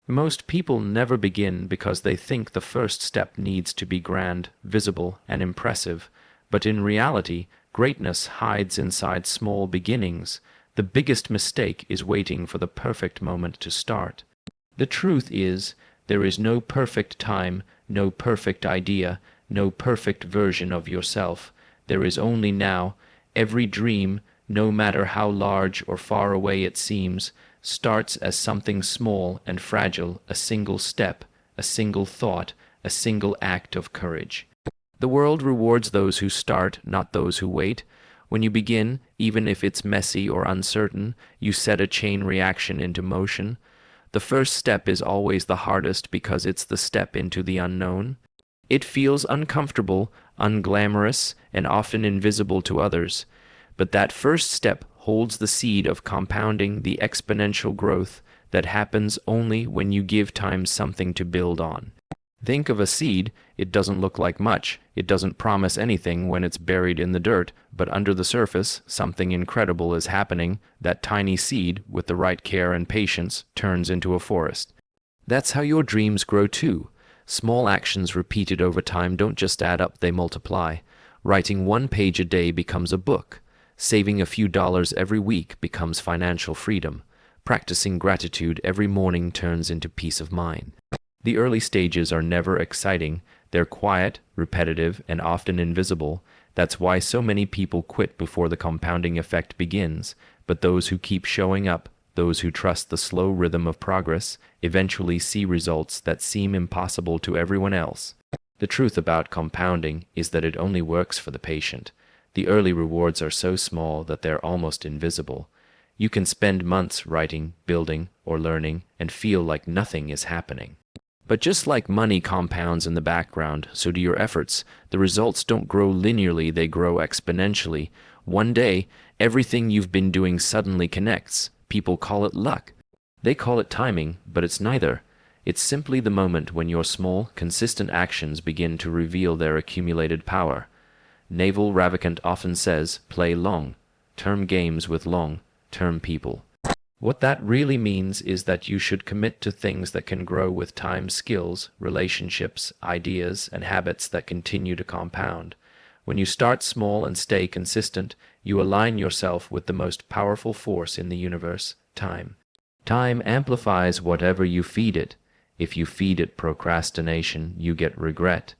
Most people never begin because they think the first step needs to be grand, visible, and impressive, but in reality, greatness hides inside small beginnings. The biggest mistake is waiting for the perfect moment to start. The truth is, there is no perfect time, no perfect idea, no perfect version of yourself. There is only now. Every dream, no matter how large or far away it seems, starts as something small and fragile, a single step, a single thought, a single act of courage. The world rewards those who start, not those who wait. When you begin, even if it's messy or uncertain, you set a chain reaction into motion. The first step is always the hardest because it's the step into the unknown. It feels uncomfortable, unglamorous, and often invisible to others. But that first step holds the seed of compounding, the exponential growth that happens only when you give time something to build on. Think of a seed. It doesn't look like much. It doesn't promise anything when it's buried in the dirt, but under the surface, something incredible is happening. That tiny seed, with the right care and patience, turns into a forest. That's how your dreams grow too. Small actions repeated over time don't just add up, they multiply. Writing 1 page a day becomes a book. Saving a few dollars every week becomes financial freedom. Practicing gratitude every morning turns into peace of mind. The early stages are never exciting. They're quiet, repetitive, and often invisible. That's why so many people quit before the compounding effect begins. But those who keep showing up, those who trust the slow rhythm of progress, eventually see results that seem impossible to everyone else. The truth about compounding is that it only works for the patient. The early rewards are so small that they're almost invisible. You can spend months writing, building, or learning and feel like nothing is happening. But just like money compounds in the background, so do your efforts. The results don't grow linearly, they grow exponentially. One day, everything you've been doing suddenly connects. People call it luck. They call it timing, but it's neither. It's simply the moment when your small, consistent actions begin to reveal their accumulated power. Naval Ravikant often says, play long-term games with long-term people. What that really means is that you should commit to things that can grow with time, skills, relationships, ideas, and habits that continue to compound. When you start small and stay consistent, you align yourself with the most powerful force in the universe, time. Time amplifies whatever you feed it. If you feed it procrastination, you get regret.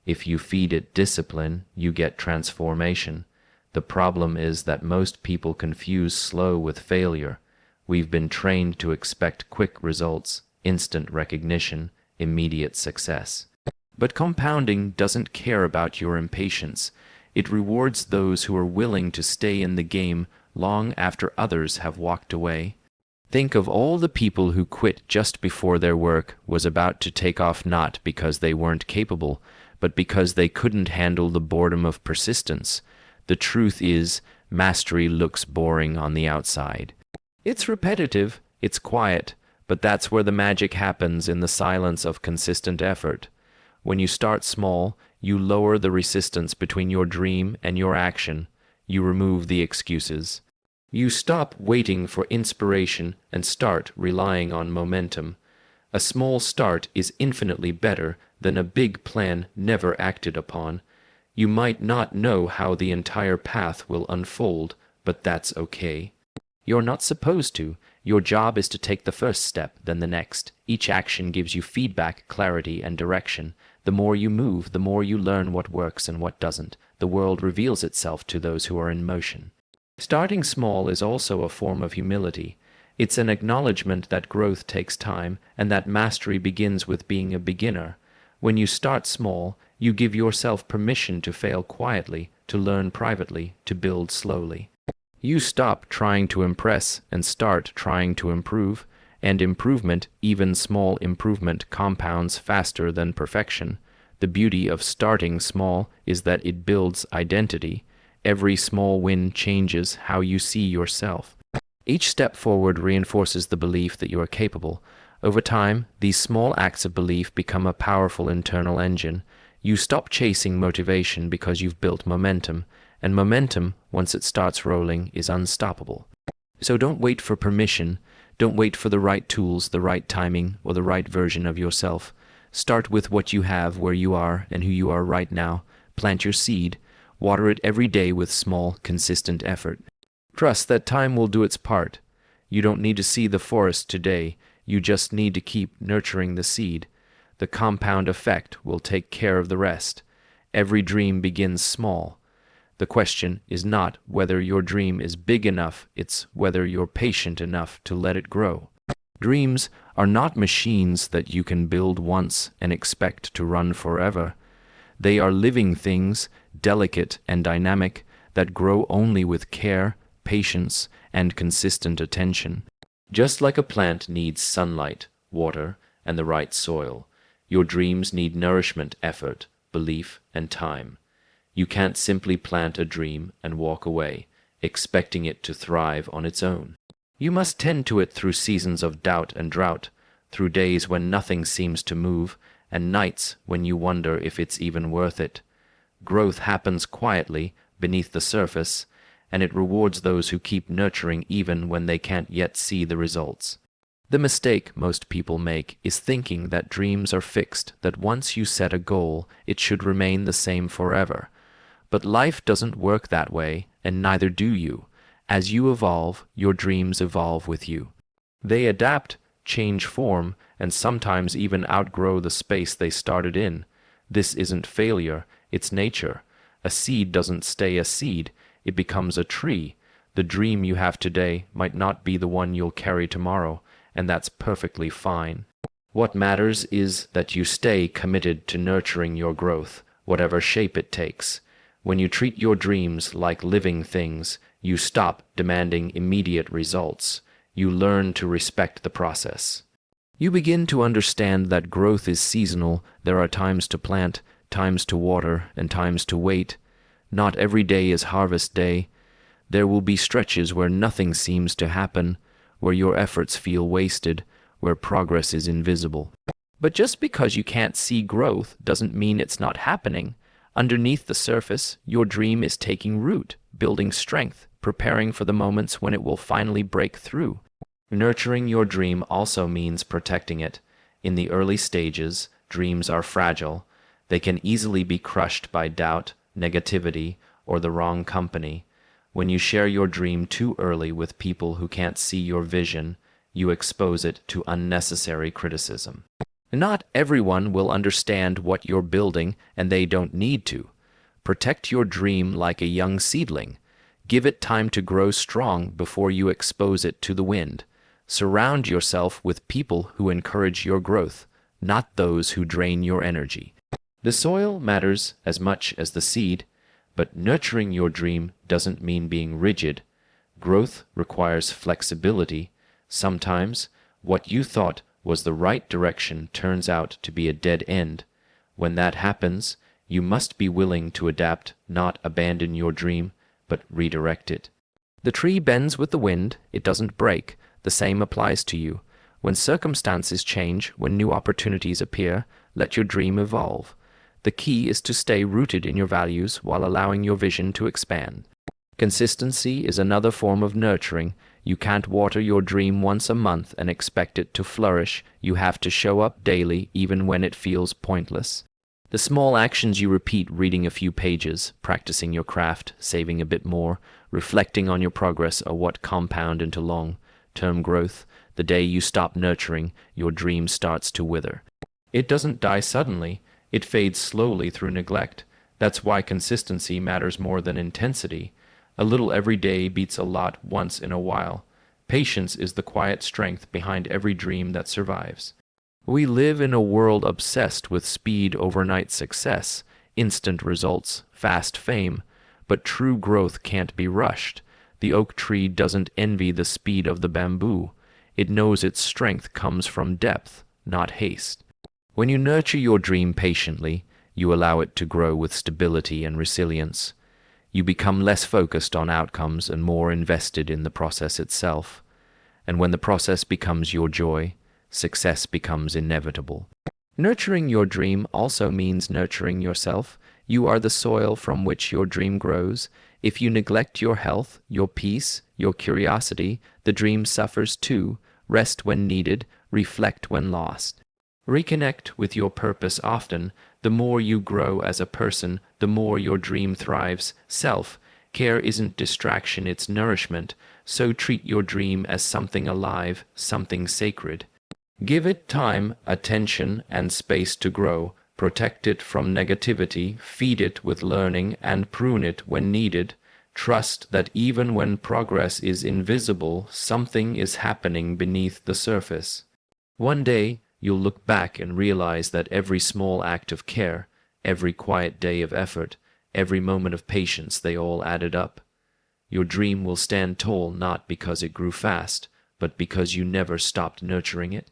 If you feed it discipline, you get transformation. The problem is that most people confuse slow with failure. We've been trained to expect quick results, instant recognition, immediate success. But compounding doesn't care about your impatience. It rewards those who are willing to stay in the game long after others have walked away. Think of all the people who quit just before their work was about to take off, not because they weren't capable, but because they couldn't handle the boredom of persistence. The truth is, mastery looks boring on the outside. It's repetitive, it's quiet, but that's where the magic happens, in the silence of consistent effort. When you start small, you lower the resistance between your dream and your action. You remove the excuses. You stop waiting for inspiration and start relying on momentum. A small start is infinitely better than a big plan never acted upon. You might not know how the entire path will unfold, but that's okay. You're not supposed to. Your job is to take the first step, then the next. Each action gives you feedback, clarity, and direction. The more you move, the more you learn what works and what doesn't. The world reveals itself to those who are in motion. Starting small is also a form of humility. It's an acknowledgement that growth takes time and that mastery begins with being a beginner. When you start small, you give yourself permission to fail quietly, to learn privately, to build slowly. You stop trying to impress and start trying to improve, and improvement, even small improvement, compounds faster than perfection. The beauty of starting small is that it builds identity. Every small win changes how you see yourself. Each step forward reinforces the belief that you are capable. Over time, these small acts of belief become a powerful internal engine. You stop chasing motivation because you've built momentum, and momentum, once it starts rolling, is unstoppable. So don't wait for permission. Don't wait for the right tools, the right timing, or the right version of yourself. Start with what you have, where you are, and who you are right now. Plant your seed. Water it every day with small, consistent effort. Trust that time will do its part. You don't need to see the forest today. You just need to keep nurturing the seed. The compound effect will take care of the rest. Every dream begins small. The question is not whether your dream is big enough, it's whether you're patient enough to let it grow. Dreams are not machines that you can build once and expect to run forever. They are living things, delicate and dynamic, that grow only with care, patience, and consistent attention. Just like a plant needs sunlight, water, and the right soil, your dreams need nourishment, effort, belief, and time. You can't simply plant a dream and walk away, expecting it to thrive on its own. You must tend to it through seasons of doubt and drought, through days when nothing seems to move, and nights when you wonder if it's even worth it. Growth happens quietly, beneath the surface, and it rewards those who keep nurturing even when they can't yet see the results. The mistake most people make is thinking that dreams are fixed, that once you set a goal, it should remain the same forever. But life doesn't work that way, and neither do you. As you evolve, your dreams evolve with you. They adapt, change form, and sometimes even outgrow the space they started in. This isn't failure, it's nature. A seed doesn't stay a seed, it becomes a tree. The dream you have today might not be the one you'll carry tomorrow, and that's perfectly fine. What matters is that you stay committed to nurturing your growth, whatever shape it takes. When you treat your dreams like living things, you stop demanding immediate results. You learn to respect the process. You begin to understand that growth is seasonal. There are times to plant, times to water, and times to wait. Not every day is harvest day. There will be stretches where nothing seems to happen, where your efforts feel wasted, where progress is invisible. But just because you can't see growth doesn't mean it's not happening. Underneath the surface, your dream is taking root, building strength, preparing for the moments when it will finally break through. Nurturing your dream also means protecting it. In the early stages, dreams are fragile. They can easily be crushed by doubt, negativity, or the wrong company. When you share your dream too early with people who can't see your vision, you expose it to unnecessary criticism. Not everyone will understand what you're building, and they don't need to. Protect your dream like a young seedling. Give it time to grow strong before you expose it to the wind. Surround yourself with people who encourage your growth, not those who drain your energy. The soil matters as much as the seed, but nurturing your dream doesn't mean being rigid. Growth requires flexibility. Sometimes, what you thought was the right direction turns out to be a dead end. When that happens, you must be willing to adapt, not abandon your dream, but redirect it. The tree bends with the wind, it doesn't break. The same applies to you. When circumstances change, when new opportunities appear, let your dream evolve. The key is to stay rooted in your values while allowing your vision to expand. Consistency is another form of nurturing. You can't water your dream once a month and expect it to flourish. You have to show up daily, even when it feels pointless. The small actions you repeat, reading a few pages, practicing your craft, saving a bit more, reflecting on your progress, are what compound into long-term growth. The day you stop nurturing, your dream starts to wither. It doesn't die suddenly. It fades slowly through neglect. That's why consistency matters more than intensity. A little every day beats a lot once in a while. Patience is the quiet strength behind every dream that survives. We live in a world obsessed with speed, overnight success, instant results, fast fame. But true growth can't be rushed. The oak tree doesn't envy the speed of the bamboo. It knows its strength comes from depth, not haste. When you nurture your dream patiently, you allow it to grow with stability and resilience. You become less focused on outcomes and more invested in the process itself. And when the process becomes your joy, success becomes inevitable. Nurturing your dream also means nurturing yourself. You are the soil from which your dream grows. If you neglect your health, your peace, your curiosity, the dream suffers too. rest when needed, reflect when lost. Reconnect with your purpose often. The more you grow as a person, the more your dream thrives. Self-care isn't distraction, it's nourishment. So treat your dream as something alive, something sacred. Give it time, attention, and space to grow. Protect it from negativity, feed it with learning, and prune it when needed. Trust that even when progress is invisible, something is happening beneath the surface. One day, you'll look back and realize that every small act of care, every quiet day of effort, every moment of patience, they all added up. Your dream will stand tall not because it grew fast, but because you never stopped nurturing it.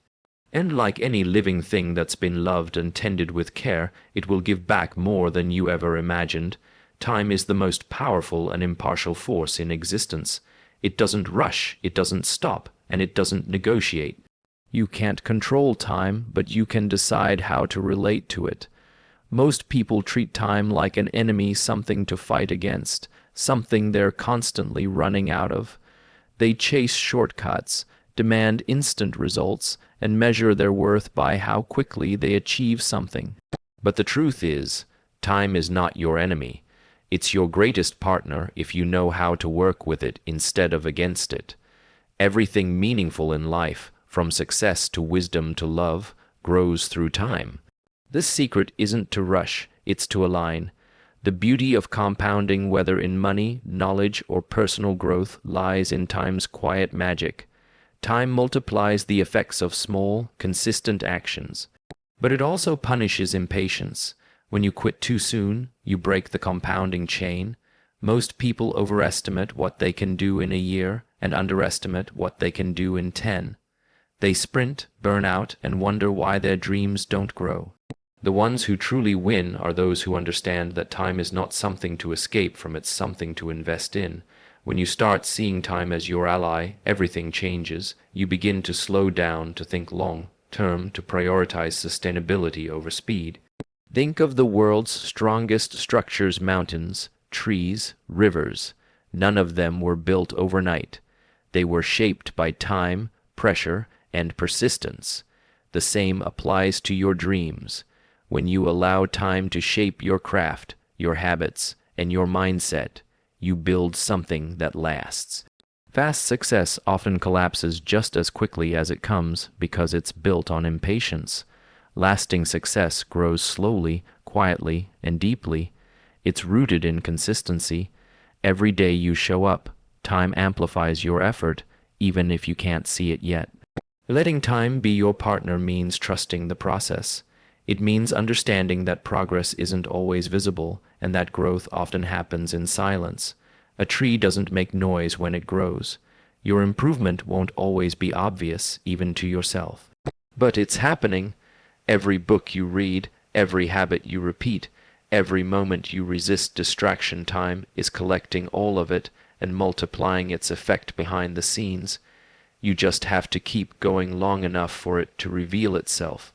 And like any living thing that's been loved and tended with care, it will give back more than you ever imagined. Time is the most powerful and impartial force in existence. It doesn't rush, it doesn't stop, and it doesn't negotiate. You can't control time, but you can decide how to relate to it. Most people treat time like an enemy, something to fight against, something they're constantly running out of. They chase shortcuts, demand instant results, and measure their worth by how quickly they achieve something. But the truth is, time is not your enemy. It's your greatest partner if you know how to work with it instead of against it. Everything meaningful in life, from success to wisdom to love, grows through time. This secret isn't to rush, it's to align. The beauty of compounding, whether in money, knowledge, or personal growth, lies in time's quiet magic. Time multiplies the effects of small, consistent actions. But it also punishes impatience. When you quit too soon, you break the compounding chain. Most people overestimate what they can do in a year and underestimate what they can do in 10. They sprint, burn out, and wonder why their dreams don't grow. The ones who truly win are those who understand that time is not something to escape from, it's something to invest in. When you start seeing time as your ally, everything changes. You begin to slow down, to think long-term, to prioritize sustainability over speed. Think of the world's strongest structures: mountains, trees, rivers. None of them were built overnight. They were shaped by time, pressure, and persistence. The same applies to your dreams. When you allow time to shape your craft, your habits, and your mindset, you build something that lasts. Fast success often collapses just as quickly as it comes because it's built on impatience. Lasting success grows slowly, quietly, and deeply. It's rooted in consistency. Every day you show up, time amplifies your effort, even if you can't see it yet. Letting time be your partner means trusting the process. It means understanding that progress isn't always visible and that growth often happens in silence. A tree doesn't make noise when it grows. Your improvement won't always be obvious, even to yourself. But it's happening. Every book you read, every habit you repeat, every moment you resist distraction, time is collecting all of it and multiplying its effect behind the scenes. You just have to keep going long enough for it to reveal itself.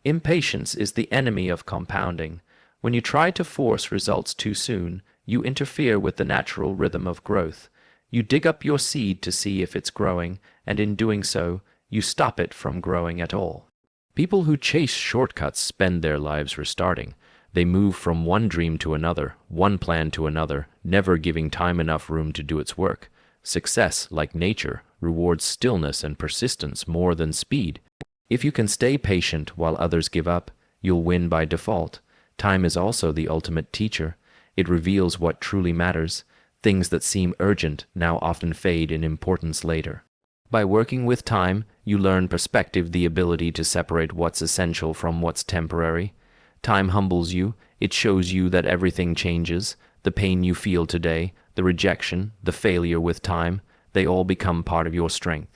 Impatience is the enemy of compounding. When you try to force results too soon, you interfere with the natural rhythm of growth. You dig up your seed to see if it's growing, and in doing so, you stop it from growing at all. People who chase shortcuts spend their lives restarting. They move from one dream to another, one plan to another, never giving time enough room to do its work. Success, like nature, rewards stillness and persistence more than speed. If you can stay patient while others give up, you'll win by default. Time is also the ultimate teacher. It reveals what truly matters. Things that seem urgent now often fade in importance later. By working with time, you learn perspective, the ability to separate what's essential from what's temporary. Time humbles you. It shows you that everything changes. The pain you feel today, the rejection, the failure with time, they all become part of your strength.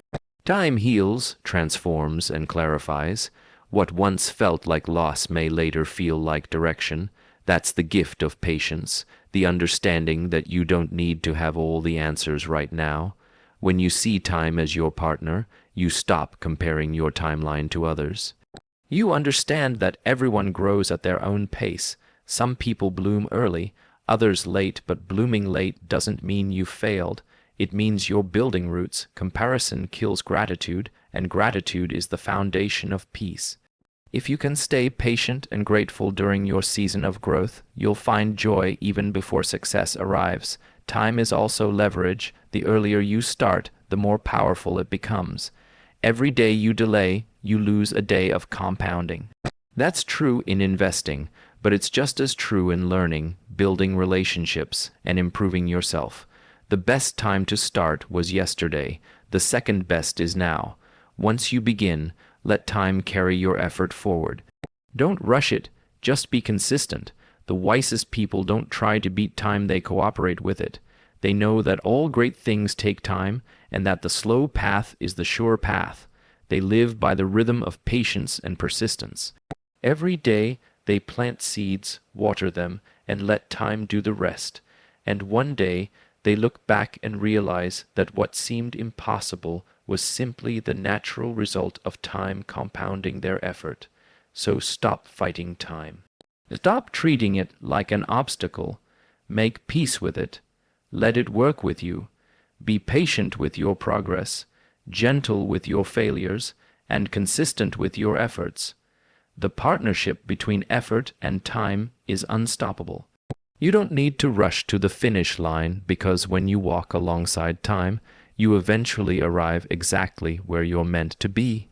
Time heals, transforms, and clarifies. What once felt like loss may later feel like direction. That's the gift of patience, the understanding that you don't need to have all the answers right now. When you see time as your partner, you stop comparing your timeline to others. You understand that everyone grows at their own pace. Some people bloom early, others late, but blooming late doesn't mean you failed. It means you're building roots. Comparison kills gratitude, and gratitude is the foundation of peace. If you can stay patient and grateful during your season of growth, you'll find joy even before success arrives. Time is also leverage. The earlier you start, the more powerful it becomes. Every day you delay, you lose a day of compounding. That's true in investing, but it's just as true in learning, building relationships, and improving yourself. The best time to start was yesterday. The second best is now. Once you begin, let time carry your effort forward. Don't rush it, just be consistent. The wisest people don't try to beat time, they cooperate with it. They know that all great things take time, and that the slow path is the sure path. They live by the rhythm of patience and persistence. Every day they plant seeds, water them, and let time do the rest. And one day they look back and realize that what seemed impossible was simply the natural result of time compounding their effort. So stop fighting time. Stop treating it like an obstacle. Make peace with it. Let it work with you. Be patient with your progress, gentle with your failures, and consistent with your efforts. The partnership between effort and time is unstoppable. You don't need to rush to the finish line, because when you walk alongside time, you eventually arrive exactly where you're meant to be.